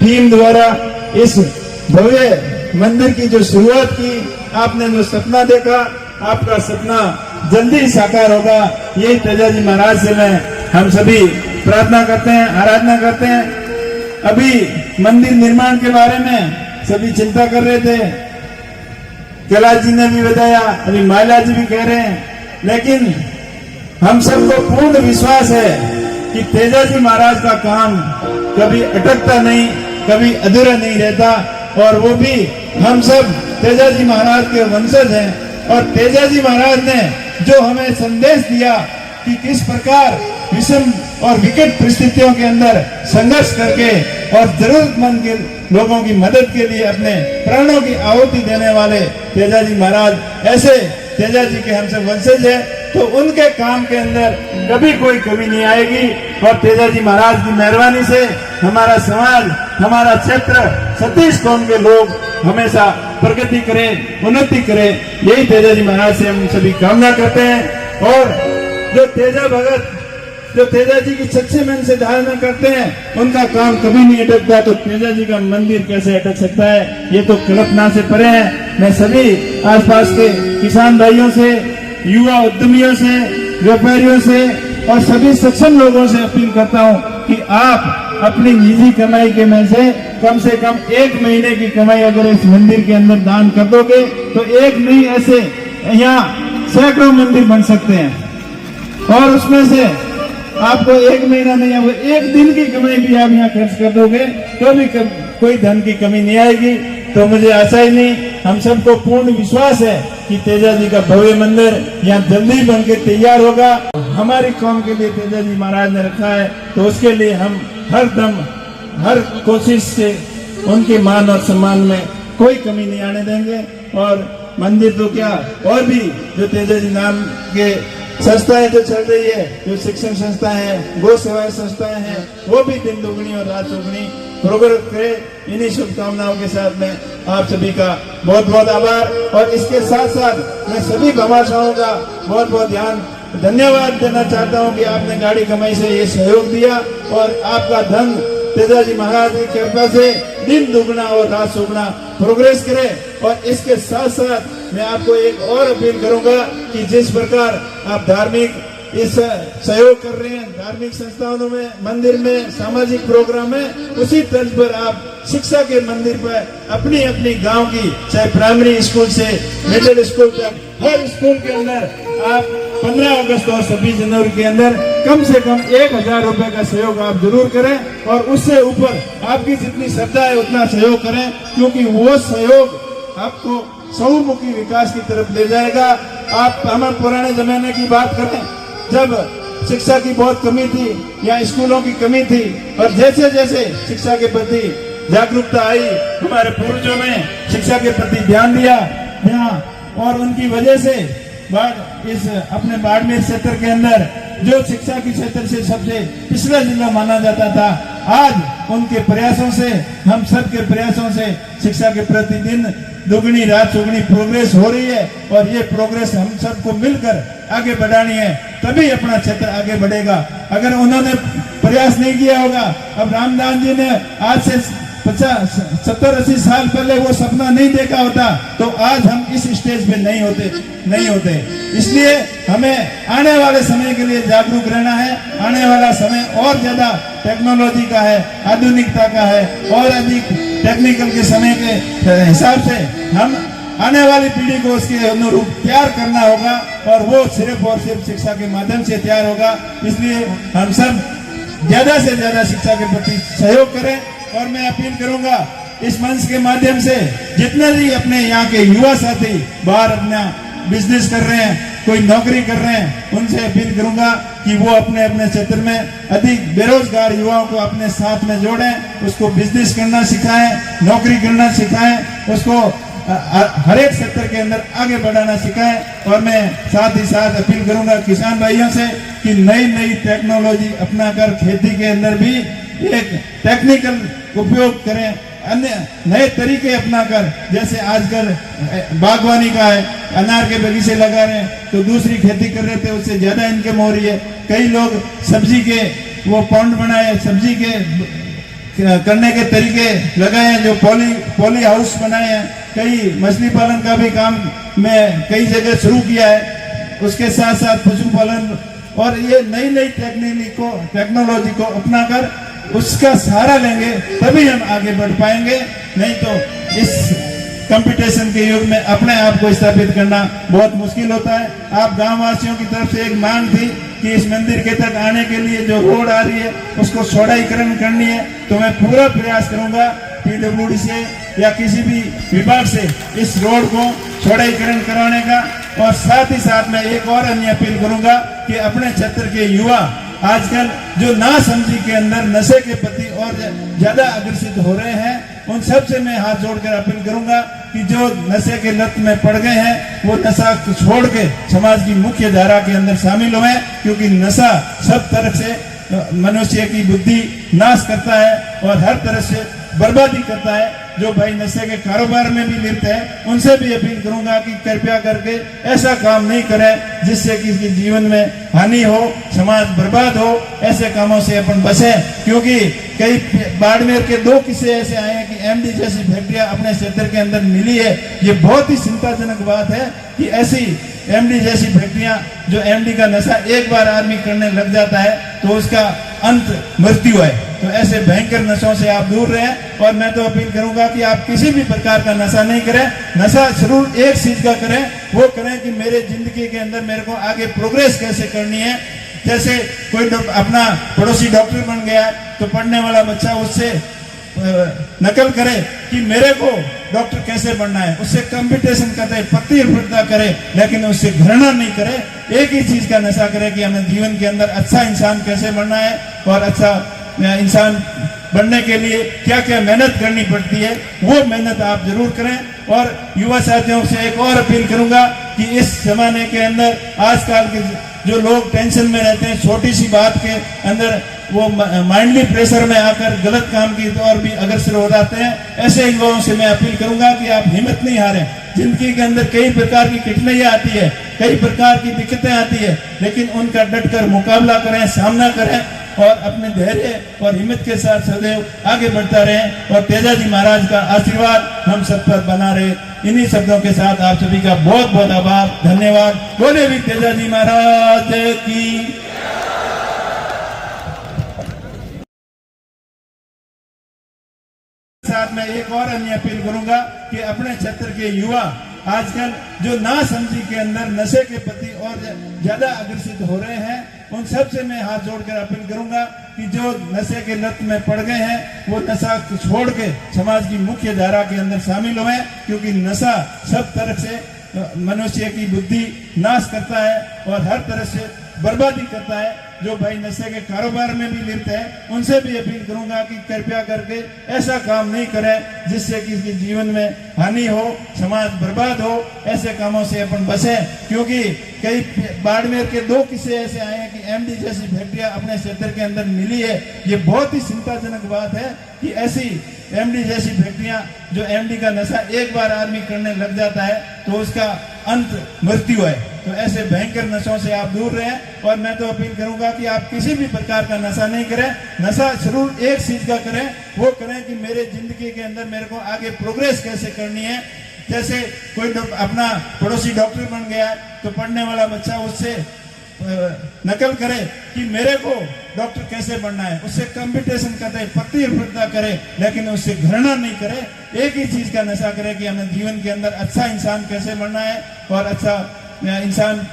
Team द्वारा इस भव्य मंदिर की जो शुरुआत की, आपने जो सपना देखा, आपका सपना जल्दी साकार होगा, यही तेजाजी महाराज से मैं हम सभी प्रार्थना करते हैं, आराधना करते हैं। अभी मंदिर निर्माण के बारे में सभी चिंता कर रहे थे, कैलाश जी ने भी बताया, अभी माला जी भी कह रहे हैं, लेकिन हम सबको पूर्ण विश्वास है कि तेजाजी महाराज का काम कभी अटकता नहीं, कभी अधूरा नहीं रहता। और वो भी हम सब तेजाजी महाराज के वंशज हैं। और तेजाजी महाराज ने जो हमें संदेश दिया कि किस प्रकार विषम और विकट परिस्थितियों के अंदर संघर्ष करके और जरूरतमंद के लोगों की मदद के लिए अपने प्राणों की आहुति देने वाले तेजाजी महाराज, ऐसे तेजाजी के हम सब वंशज है, तो उनके काम के अंदर कभी कोई कमी नहीं आएगी। और तेजाजी महाराज की मेहरबानी से हमारा समाज, हमारा क्षेत्र, सतीश कौम के लोग हमेशा प्रगति करें, उन्नति करें, यही तेजाजी महाराज से हम सभी कामना करते हैं। और जो तेजा भगत, जो तेजाजी की सच्चे मन से धारणा करते हैं, उनका काम कभी नहीं अटकता, तो तेजाजी का मंदिर कैसे अटक सकता है, ये तो कल्पना से परे है। मैं सभी आसपास के किसान भाइयों से, युवा उद्यमियों से, व्यापारियों से और सभी सक्षम लोगों से अपील करता हूँ कि आप अपनी निजी कमाई के में से कम 1 महीने की कमाई अगर इस मंदिर के अंदर दान कर दोगे, तो एक नहीं, ऐसे यहाँ सैकड़ों मंदिर बन सकते हैं। और उसमें से आपको 1 महीना नहीं, अब 1 दिन की कमाई भी आप यहाँ खर्च कर दोगे तो भी कोई धन की कमी नहीं आएगी। तो मुझे आशा ही नहीं, हम सबको पूर्ण विश्वास है कि तेजाजी का भव्य मंदिर यहाँ जल्दी बनके तैयार होगा। हमारी कौम के लिए तेजाजी महाराज ने रखा है, तो उसके लिए हम हर दम, हर कोशिश से उनके मान और सम्मान में कोई कमी नहीं आने देंगे। और मंदिर तो क्या, और भी जो तेजाजी नाम के संस्थाएं जो चल रही है, जो शिक्षण संस्थाएं हैं, गौ सेवा संस्थाएं हैं, वो भी दिन दुगनी और रात चौगुनी प्रोग्रेस करे। इन्हीं शुभकामनाओं के साथ में आप सभी का बहुत बहुत आभार। और इसके साथ साथ मैं सभी भामाशाहों का बहुत बहुत धन्यवाद देना चाहता हूं कि आपने गाड़ी कमाई से ये सहयोग दिया, और आपका धन तेजाजी महाराज की कृपा से दिन दुगना और रात चौगुना प्रोग्रेस करे। और इसके साथ साथ मैं आपको एक और अपील करूंगा कि जिस प्रकार आप धार्मिक इस सहयोग कर रहे हैं, धार्मिक संस्थानों में, मंदिर में, सामाजिक प्रोग्राम में, उसी तर्ज पर आप शिक्षा के मंदिर पर अपनी अपनी गांव की, चाहे प्राइमरी स्कूल से मिडिल स्कूल तक, हर स्कूल के अंदर आप 15 अगस्त और 26 जनवरी के अंदर कम से कम 1000 रुपए का सहयोग आप जरूर करें। और उससे ऊपर आपकी जितनी श्रद्धा है उतना सहयोग करें, क्योंकि वो सहयोग आपको बहुमुखी विकास की तरफ ले जाएगा। आप हमारे पुराने जमाने की बात करें, जब शिक्षा की बहुत कमी थी या स्कूलों की कमी थी, और जैसे जैसे शिक्षा के प्रति जागरूकता आई, हमारे पूर्वजों में शिक्षा के प्रति ध्यान दिया यहाँ, और उनकी वजह से इस अपने बाड़मेर क्षेत्र के अंदर जो शिक्षा के क्षेत्र से सबसे पिछड़ा जिला माना जाता था, आज उनके प्रयासों से, हम सब के प्रयासों से शिक्षा के प्रतिदिन दुगनी रात चौगुनी प्रोग्रेस हो रही है। और ये प्रोग्रेस हम सबको मिलकर आगे बढ़ानी है, तभी अपना क्षेत्र आगे बढ़ेगा। अगर उन्होंने प्रयास नहीं किया होगा, अब रामदास जी ने आज से 70-80 साल पहले वो सपना नहीं देखा होता, तो आज हम इस स्टेज पे नहीं होते। इसलिए हमें आने वाले समय के लिए जागरूक रहना है। आने वाला समय और ज्यादा टेक्नोलॉजी का है, आधुनिकता का है, और अधिक टेक्निकल के समय के हिसाब से हम आने वाली पीढ़ी को उसके अनुरूप तैयार करना होगा, और वो सिर्फ और सिर्फ शिक्षा के माध्यम से तैयार होगा। इसलिए हम सब ज्यादा से ज्यादा शिक्षा के प्रति सहयोग करें। और मैं अपील करूंगा इस मंच के माध्यम से, जितने भी अपने यहाँ के युवा साथी बाहर अपना बिजनेस कर रहे हैं, कोई नौकरी कर रहे हैं, उनसे अपील करूंगा कि वो अपने अपने क्षेत्र में अधिक बेरोजगार युवाओं को अपने साथ में जोड़ें, उसको बिजनेस करना सिखाएं, नौकरी करना सिखाएं, उसको हर एक क्षेत्र के अंदर आगे बढ़ाना सिखाएं। और मैं साथ ही साथ अपील करूंगा किसान भाइयों से कि नई नई टेक्नोलॉजी अपनाकर खेती के अंदर भी एक टेक्निकल उपयोग करें, अन्य नए तरीके अपनाकर, जैसे आजकल बागवानी का है, अनार के बगीचे लगा रहे हैं, तो दूसरी खेती कर रहे थे, उससे ज्यादा इनकम हो रही है। कई लोग सब्जी के वो पॉन्ड बनाए, सब्जी के करने के तरीके लगाए हैं, जो पॉली हाउस बनाए हैं, कई मछली पालन का भी काम मैं कई जगह शुरू किया है। उसके साथ साथ पशुपालन और ये नई नई टेक्नोलॉजी को अपनाकर उसका सहारा लेंगे तभी हम आगे बढ़ पाएंगे। नहीं तो इस कंपटीशन के युग में अपने आप को स्थापित करना बहुत मुश्किल होता है। आप गांव वासियों की तरफ से एक मांग थी कि इस मंदिर के तक आने के लिए जो रोड आ रही है उसको चौड़ाईकरण करनी है, तो मैं पूरा प्रयास करूंगा PWD से या किसी भी विभाग से इस रोड को चौड़ाईकरण करवाने का। और साथ ही साथ मैं एक और अन्य अपील करूंगा कि अपने क्षेत्र के युवा आजकल जो नासमझी के अंदर नशे के प्रति और ज्यादा अग्रसित हो रहे हैं, उन सब से मैं हाथ जोड़कर अपील करूंगा कि जो नशे के लत में पड़ गए हैं वो नशा छोड़ के समाज की मुख्य धारा के अंदर शामिल हुए, क्योंकि नशा सब तरह से मनुष्य की बुद्धि नाश करता है और हर तरह से बर्बादी करता है। जो भाई नशे के कारोबार में भी लिप्त है उनसे भी अपील करूंगा कि कृपया करके ऐसा काम नहीं करें जिससे किसी जीवन में हानि हो, समाज बर्बाद हो। ऐसे कामों से अपन बचें, क्योंकि कई बाड़मेर के 2 किस्से ऐसे आए हैं कि MD जैसी फैक्ट्रियां अपने क्षेत्र के अंदर मिली है। ये बहुत ही चिंताजनक बात है कि ऐसी MD जैसी फैक्ट्रियां, जो MD का नशा एक बार आदमी करने लग जाता है तो उसका अंत मृत्यु है। तो ऐसे भयंकर नशों से आप दूर रहें। और मैं तो अपील करूंगा कि आप किसी भी प्रकार का नशा नहीं करें। नशा जरूर एक चीज का करें, वो करें कि मेरे जिंदगी के अंदर मेरे को आगे प्रोग्रेस कैसे करनी है। जैसे कोई अपना पड़ोसी डॉक्टर बन गया तो पढ़ने वाला बच्चा उससे नकल करे कि मेरे को डॉक्टर कैसे बनना है, उससे कंपटीशन करे, प्रतिस्पर्धा करे, लेकिन उससे घृणा नहीं करे। एक ही चीज का नशा करे कि हमें जीवन के अंदर अच्छा इंसान कैसे बनना है और अच्छा इंसान बनने के लिए क्या क्या मेहनत करनी पड़ती है, वो मेहनत आप जरूर करें। और युवा साथियों से एक और अपील करूंगा कि इस जमाने के अंदर आजकल के जो लोग टेंशन में रहते हैं, छोटी सी बात के अंदर वो माइंडली प्रेशर में आकर गलत काम की ओर भी अग्रसर हो जाते हैं। ऐसे युवाओं से मैं अपील करूंगा कि आप हिम्मत नहीं हारें। जिंदगी के अंदर कई प्रकार की कठिनाइयां आती है, कई प्रकार की दिक्कतें आती है, लेकिन उनका डटकर मुकाबला करें, सामना करें और अपने धैर्य और हिम्मत के साथ सदैव आगे बढ़ता रहें। और तेजाजी महाराज का आशीर्वाद हम सब पर बना रहे। इन्हीं शब्दों के साथ आप सभी का बहुत बहुत आभार, धन्यवाद। बोले भी तेजाजी महाराज की। साथ में एक और अन्य अपील करूंगा कि अपने क्षेत्र के युवा आजकल जो नासमझी के अंदर नशे के प्रति और ज्यादा अग्रसित हो रहे हैं, उन सब से मैं हाथ जोड़कर अपील करूंगा कि जो नशे के लत में पड़ गए हैं वो नशा छोड़ के समाज की मुख्य धारा के अंदर शामिल हुए, क्योंकि नशा सब तरह से मनुष्य की बुद्धि नाश करता है और हर तरह से बर्बादी करता है। जो भाई नशे के कारोबार में भी लिप्त है उनसे भी अपील करूंगा कि कृपया करके ऐसा काम नहीं करें जिससे किसी जीवन में हानि हो, समाज बर्बाद हो। ऐसे कामों से अपन बचें, क्योंकि कई बाड़मेर के 2 किस्से ऐसे आए हैं कि MD जैसी फैक्ट्रियां अपने क्षेत्र के अंदर मिली है। ये बहुत ही चिंताजनक बात है कि ऐसी MD जैसी फैक्ट्रियां, जो MD का नशा एक बार आदमी करने लग जाता है तो उसका अंत मृत्यु है। तो ऐसे भयंकर नशों से आप दूर रहें। और मैं तो अपील करूंगा कि आप किसी भी प्रकार का नशा नहीं करें। नशा जरूर एक चीज का करें, वो करें कि मेरे जिंदगी के अंदर मेरे को आगे प्रोग्रेस कैसे करनी है। जैसे कोई अपना पड़ोसी डॉक्टर बन गया तो पढ़ने वाला बच्चा उससे नकल करे कि मेरे को डॉक्टर कैसे बनना है, उससे कंपटीशन करे, प्रतिस्पर्धा करे, लेकिन उससे घृणा नहीं करे। एक ही चीज का नशा करे कि हमें जीवन के अंदर अच्छा इंसान कैसे बनना है और अच्छा इंसान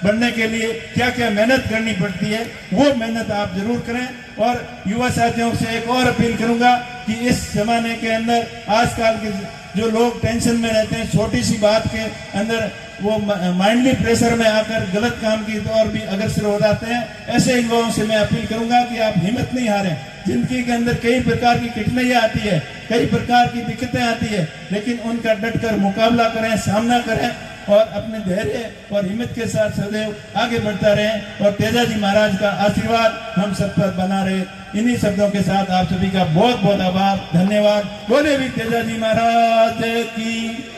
बनने के लिए क्या क्या मेहनत करनी पड़ती है, वो मेहनत आप जरूर करें। और युवा साथियों से एक और अपील करूंगा कि इस जमाने के अंदर आजकल के जो लोग टेंशन में रहते हैं, छोटी सी बात के अंदर वो माइंडली प्रेशर में आकर गलत काम की ओर भी अग्रसर हो जाते हैं। ऐसे युवाओं से मैं अपील करूंगा कि आप हिम्मत नहीं हारें। जिंदगी के अंदर कई प्रकार की कठिनाइयां आती है, कई प्रकार की दिक्कतें आती है, लेकिन उनका डटकर मुकाबला करें, सामना करें और अपने धैर्य और हिम्मत के साथ सदैव आगे बढ़ता रहें। और तेजाजी महाराज का आशीर्वाद हम सब पर बना रहे। इन्हीं शब्दों के साथ आप सभी का बहुत बहुत आभार, धन्यवाद। बोले भी तेजाजी महाराज की।